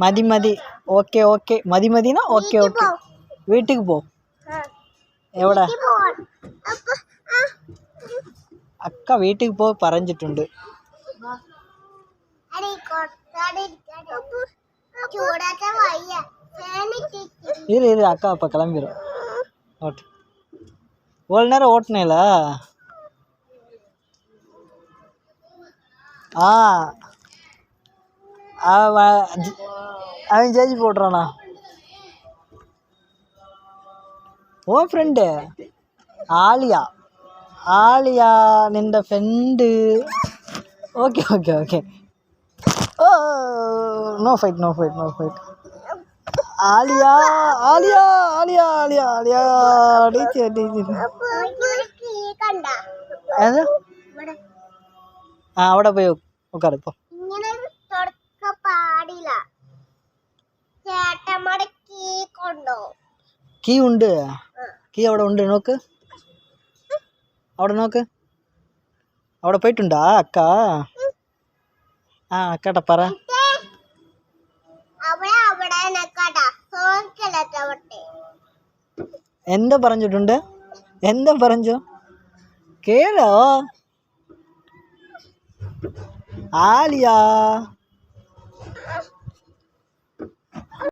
മതി മതി. Okay okay മതി മതിനാ. ഓക്കെ ഓക്കെ വീട്ടിൽ പോ. എവിടെ അക്ക വീട്ടിൽ പോ പറഞ്ഞിട്ടുണ്ട്. இரு இரு அக்கா அப்போ கிளம்பிடும். ஓட்டு இவ்வளோ நேரம் ஓட்டுனேல. அவன் ஜெயிச்சு போட்டுறானா உன் ஃப்ரெண்டு ஆலியா. ஆலியா நின்ற friend. Okay okay okay. Oh no fight no fight no fight. Alia Alia Alia Alia Alia அடிச்சு அடிச்சு. അവിടെ പോയി ഉட்காரு ഇപ്പോൾ. കീ ഉണ്ട്. കീ അവിടെ ഉണ്ട്. നോക്ക് അവിടെ നോക്ക്. അവിടെ പോയിട്ടുണ്ടാ അക്ക? അക്കട്ട പറ. എന്താ പറഞ്ഞിട്ടുണ്ട്? എന്താ പറഞ്ഞു കേളോ ആലിയ?